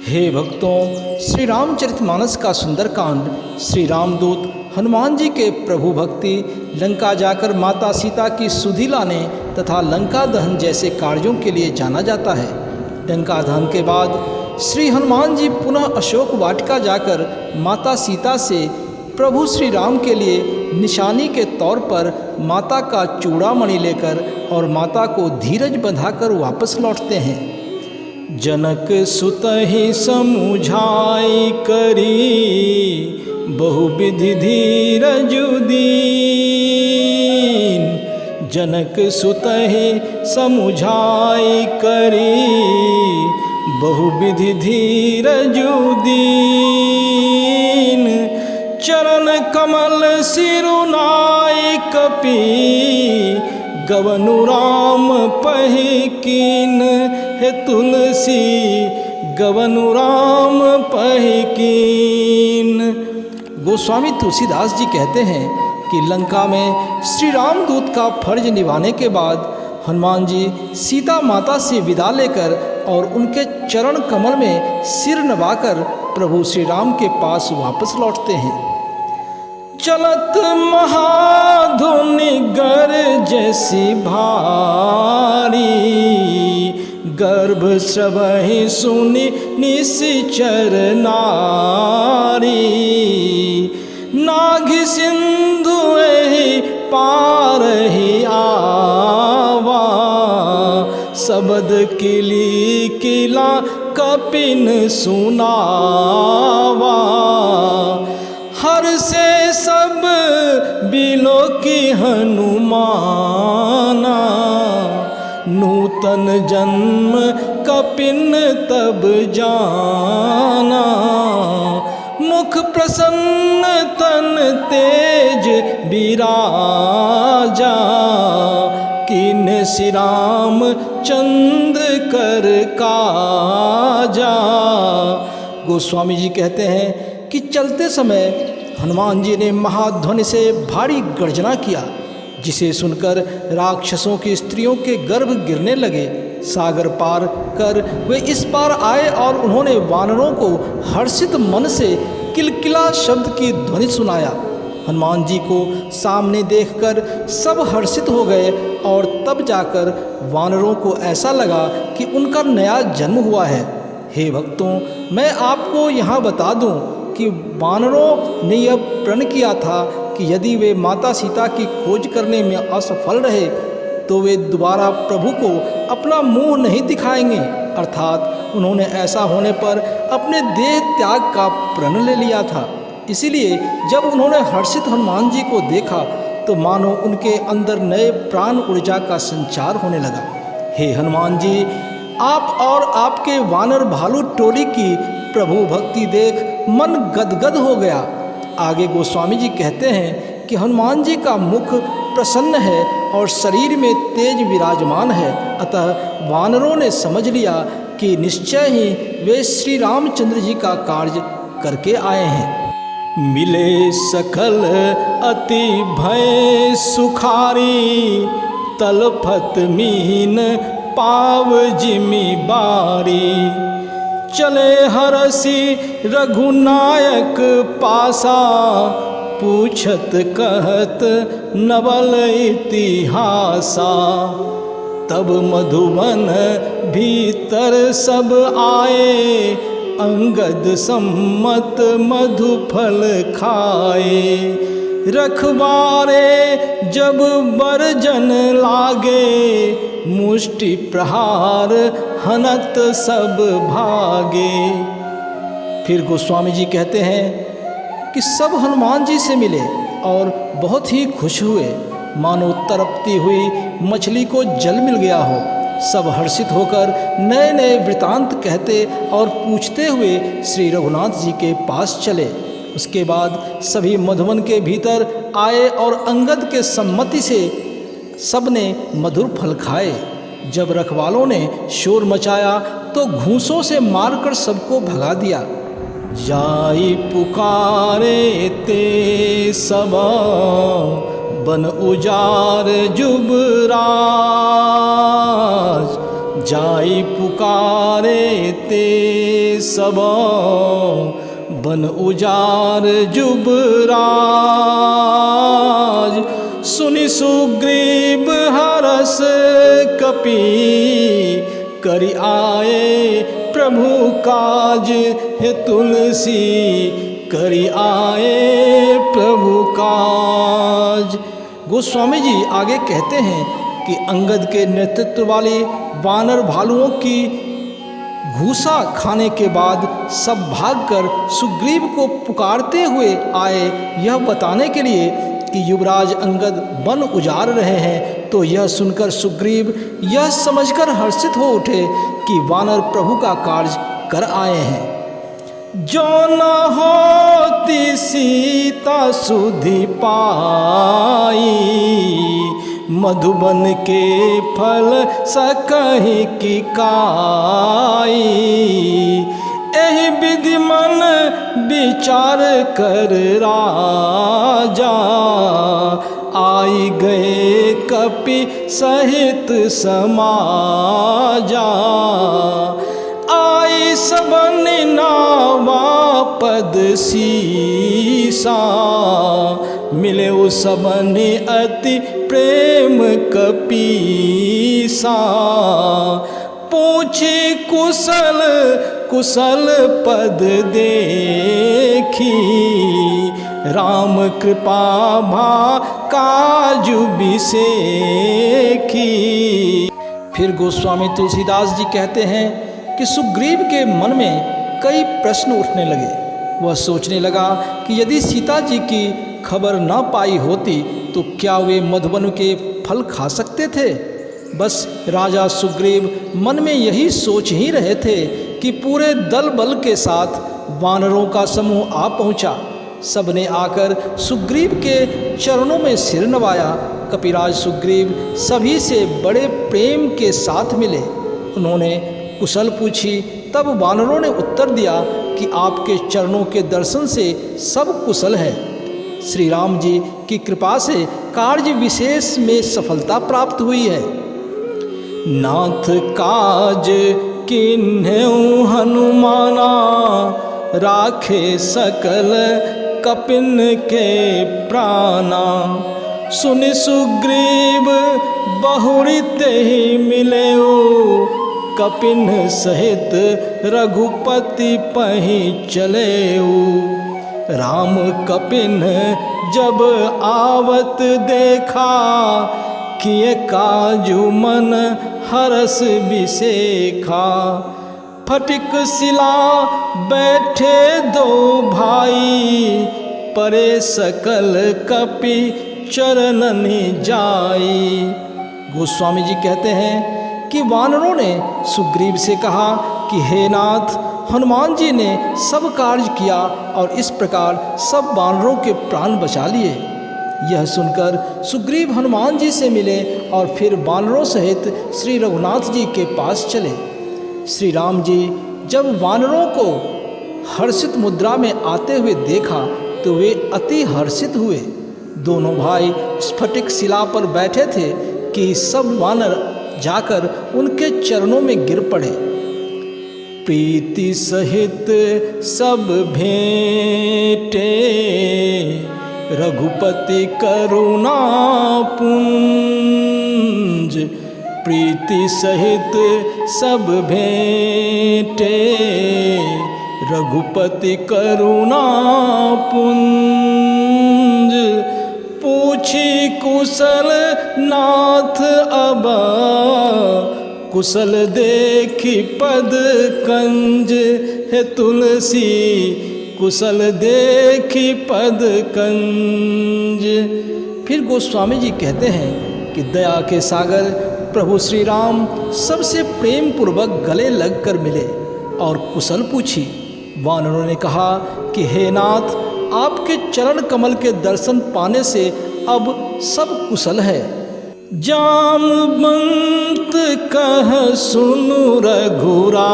हे भक्तों, श्री रामचरितमानस का सुंदरकांड श्री रामदूत हनुमान जी के प्रभु भक्ति, लंका जाकर माता सीता की सुधि लाने तथा लंका दहन जैसे कार्यों के लिए जाना जाता है। लंका दहन के बाद श्री हनुमान जी पुनः अशोक वाटिका जाकर माता सीता से प्रभु श्री राम के लिए निशानी के तौर पर माता का चूड़ामणि लेकर और माता को धीरज बंधाकर वापस लौटते हैं। जनक सुतहि समुझाई करी, बहुविधि धीरज दीन। जनक सुतहि समुझाई करी, बहुविधि धीरज दीन। चरण कमल सिरुनाई कपि, गवनु राम पहि कीन। हे तुलसी गवनु राम पहि कीन। गोस्वामी तुलसीदास जी कहते हैं कि लंका में श्री रामदूत का फर्ज निभाने के बाद हनुमान जी सीता माता से विदा लेकर और उनके चरण कमल में सिर नवाकर प्रभु श्री राम के पास वापस लौटते हैं। चलत महाधुनि गरजसि भारी, गर्भ स्रवहि सुनि निश्चर नारी। नाघि सिंधु एहि पारहि आवा, शब्द किली किला कपिन सुनावा। हर से सब बिलो की हनुमाना, नूतन जन्म कपिन तब जाना। मुख प्रसन्न तन तेज विराजा, किन श्री राम चंद्र कर काजा। गोस्वामी जी कहते हैं कि चलते समय हनुमान जी ने महाध्वनि से भारी गर्जना किया, जिसे सुनकर राक्षसों की स्त्रियों के गर्भ गिरने लगे। सागर पार कर वे इस पार आए और उन्होंने वानरों को हर्षित मन से किलकिला शब्द की ध्वनि सुनाया। हनुमान जी को सामने देखकर सब हर्षित हो गए और तब जाकर वानरों को ऐसा लगा कि उनका नया जन्म हुआ है। हे भक्तों, मैं आपको यहाँ बता दूँ कि वानरों ने यह प्रण किया था कि यदि वे माता सीता की खोज करने में असफल रहे तो वे दोबारा प्रभु को अपना मुंह नहीं दिखाएंगे। अर्थात उन्होंने ऐसा होने पर अपने देह त्याग का प्रण ले लिया था। इसीलिए जब उन्होंने हर्षित हनुमान जी को देखा तो मानो उनके अंदर नए प्राण ऊर्जा का संचार होने लगा। हे हनुमान जी, आप और आपके वानर भालू टोली की प्रभु भक्ति देख मन गदगद हो गया। आगे गोस्वामी जी कहते हैं कि हनुमान जी का मुख प्रसन्न है और शरीर में तेज विराजमान है। अतः वानरों ने समझ लिया कि निश्चय ही वे श्री रामचंद्र जी का कार्य करके आए हैं। मिले सकल अति भय सुखारी, तलफत मीन पाव जिमी बारी। चले हरसी रघुनायक पासा, पूछत कहत नवल इतिहासा। तब मधुबन भीतर सब आए, अंगद सम्मत मधुफल खाए। रखवारे जब बरजन लागे, मुष्टि प्रहार हनत सब भागे। फिर गोस्वामी जी कहते हैं कि सब हनुमान जी से मिले और बहुत ही खुश हुए, मानो तड़पती हुई मछली को जल मिल गया हो। सब हर्षित होकर नए नए वृतांत कहते और पूछते हुए श्री रघुनाथ जी के पास चले। उसके बाद सभी मधुवन के भीतर आए और अंगद के सम्मति से सबने मधुर फल खाए। जब रखवालों ने शोर मचाया तो घूंसों से मारकर सबको भगा दिया। जाई पुकारे ते सबा, बन उजार जुबराज। जाई पुकारे ते सब बन उजार जुबराज। सुनि सुग्रीव हरस कपि करि आए प्रभु काज। हे तुलसी करि आए प्रभु काज। गोस्वामी जी आगे कहते हैं कि अंगद के नेतृत्व वाले वानर भालुओं की घूसा खाने के बाद सब भागकर सुग्रीव को पुकारते हुए आए यह बताने के लिए कि युवराज अंगद वन उजाड़ रहे हैं। तो यह सुनकर सुग्रीव यह समझकर हर्षित हो उठे कि वानर प्रभु का कार्य कर आए हैं। जो न होती सीता सुधि पाई, मधुबन के फल सकहि की काई। एहि विधि मन विचार कर राजा, आई गए कपि सहित समाजा। आई सबन नावा पद सीसा, मिले वो सबन अति प्रेम कपीसा। पूछी कुशल कुशल पद देखी, राम कृपा भा काजु बिसेखी। फिर गोस्वामी तुलसीदास जी कहते हैं कि सुग्रीव के मन में कई प्रश्न उठने लगे। वह सोचने लगा कि यदि सीता जी की खबर न पाई होती तो क्या वे मधुबन के फल खा सकते थे। बस राजा सुग्रीव मन में यही सोच ही रहे थे कि पूरे दल बल के साथ वानरों का समूह आ पहुंचा। सबने आकर सुग्रीव के चरणों में सिर नवाया। कपिराज सुग्रीव सभी से बड़े प्रेम के साथ मिले। उन्होंने कुशल पूछी। तब वानरों ने उत्तर दिया कि आपके चरणों के दर्शन से सब कुशल है। श्री राम जी की कृपा से कार्य विशेष में सफलता प्राप्त हुई है। नाथ काज किन्हु हनुमाना, राखे सकल कपिन के प्राणा। सुनि सुग्रीव बहुरी तेहि मिलेऊ, कपिन सहित रघुपति पहि चलेऊ। राम कपिन जब आवत देखा, किए काजु मन हरस बिसेखा। फटिक शिला बैठे दो भाई, परे सकल कपि चरणनि जाई। गोस्वामी जी कहते हैं कि वानरों ने सुग्रीव से कहा कि हे नाथ, हनुमान जी ने सब कार्य किया और इस प्रकार सब वानरों के प्राण बचा लिए। यह सुनकर सुग्रीव हनुमान जी से मिले और फिर वानरों सहित श्री रघुनाथ जी के पास चले। श्री राम जी जब वानरों को हर्षित मुद्रा में आते हुए देखा तो वे अति हर्षित हुए। दोनों भाई स्फटिक शिला पर बैठे थे कि सब वानर जाकर उनके चरणों में गिर पड़े। प्रीति सहित सब भेंटे, रघुपति करुणा पुंज। प्रीति सहित सब भेंटे, रघुपति करुणा पुंज। पूछी कुशल नाथ अब, कुशल देखी पद कंज। हे तुलसी कुशल देखी पद कंज। फिर गोस्वामी जी कहते हैं कि दया के सागर प्रभु श्री राम सबसे प्रेम पूर्वक गले लगकर मिले और कुशल पूछी। वानरों ने कहा कि हे नाथ, आपके चरण कमल के दर्शन पाने से अब सब कुशल है। जामवंत कह सुनु रघुराया,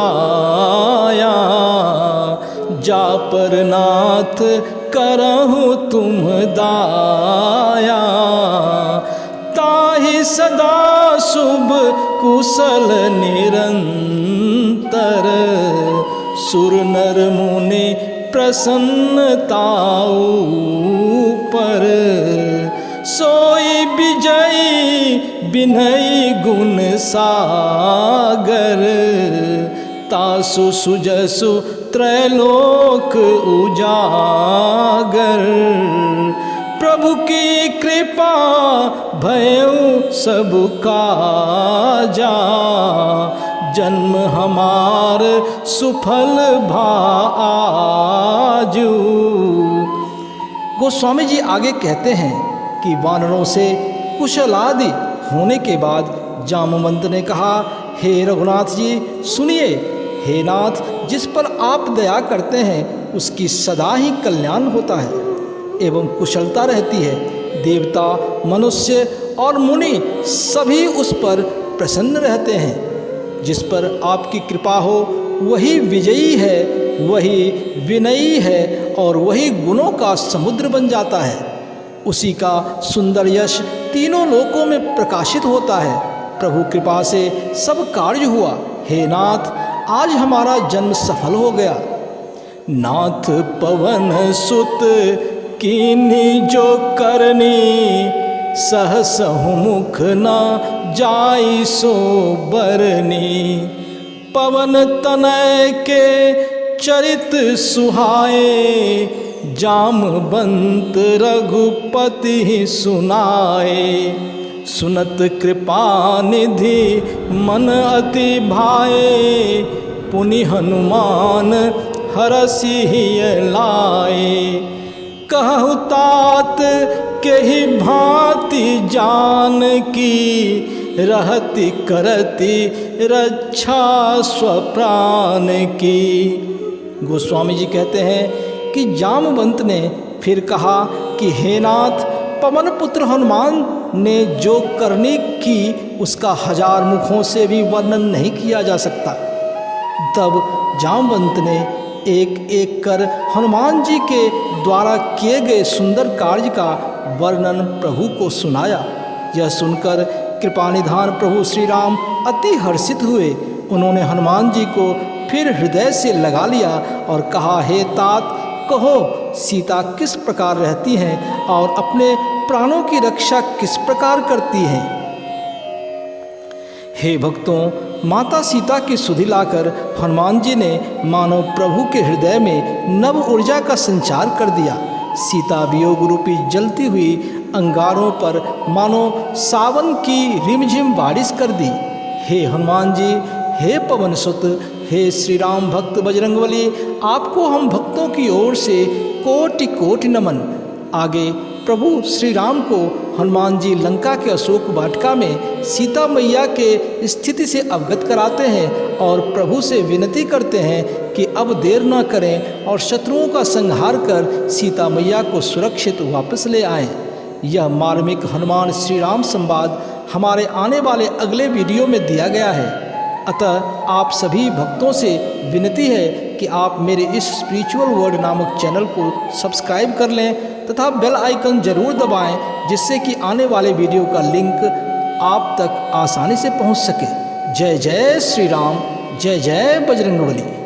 जा पर नाथ करहु तुम दाया। ताहि सदा शुभ कुशल निरंतर, सुर नर मुनि प्रसन्नताऊ पर, सोई विजयी विनयी गुण सागर, तासु सुजसु त्रैलोक उजागर। प्रभु की कृपा भयउ सब काजा, जन्म हमार सुफल भाजू। गोस्वामी जी आगे कहते हैं कि वानरों से कुशलादि होने के बाद जामवंत ने कहा, हे रघुनाथ जी सुनिए, हे नाथ, जिस पर आप दया करते हैं उसकी सदा ही कल्याण होता है एवं कुशलता रहती है। देवता, मनुष्य और मुनि सभी उस पर प्रसन्न रहते हैं। जिस पर आपकी कृपा हो वही विजयी है, वही विनयी है और वही गुणों का समुद्र बन जाता है। उसी का सुंदर यश तीनों लोकों में प्रकाशित होता है। प्रभु कृपा से सब कार्य हुआ। हे नाथ, आज हमारा जन्म सफल हो गया। नाथ पवन सुत कीन्ही जो करनी, सहसहु मुख न जाई सो बरनी। पवन तनय के चरित सुहाए, जामवंत रघुपति सुनाए। सुनत कृपा निधि मन अति भाए, पुनि हनुमान हरसि लाए। कहु तात के ही भांति जान की, रहति करति रक्षा स्वप्राण की। गोस्वामी जी कहते हैं कि जामवंत ने फिर कहा कि हे नाथ, पवन पुत्र हनुमान ने जो करनी की उसका 1000 मुखों से भी वर्णन नहीं किया जा सकता। तब जामवंत ने एक एक कर हनुमान जी के द्वारा किए गए सुंदर कार्य का वर्णन प्रभु को सुनाया। यह सुनकर कृपानिधान प्रभु श्री राम अति हर्षित हुए। उन्होंने हनुमान जी को फिर हृदय से लगा लिया और कहा, हे तात, कहो सीता किस प्रकार रहती हैं और अपने प्राणों की रक्षा किस प्रकार करती हैं। हे भक्तों, माता सीता की सुधि लाकर हनुमान जी ने मानो प्रभु के हृदय में नव ऊर्जा का संचार कर दिया। सीता वियोग रूपी जलती हुई अंगारों पर मानो सावन की रिमझिम बारिश कर दी। हे हनुमान जी, हे पवन सुत, हे श्री राम भक्त बजरंगबली, आपको हम भक्तों की ओर से कोटि कोटि नमन। आगे प्रभु श्री राम को हनुमान जी लंका के अशोक वाटिका में सीता मैया के स्थिति से अवगत कराते हैं और प्रभु से विनती करते हैं कि अब देर न करें और शत्रुओं का संहार कर सीता मैया को सुरक्षित वापस ले आएं। यह मार्मिक हनुमान श्री राम संवाद हमारे आने वाले अगले वीडियो में दिया गया है। अतः आप सभी भक्तों से विनती है कि आप मेरे इस स्पिरिचुअल वर्ल्ड नामक चैनल को सब्सक्राइब कर लें तथा बेल आइकन जरूर दबाएं, जिससे कि आने वाले वीडियो का लिंक आप तक आसानी से पहुंच सके। जय जय श्री राम, जय जय बजरंगबली।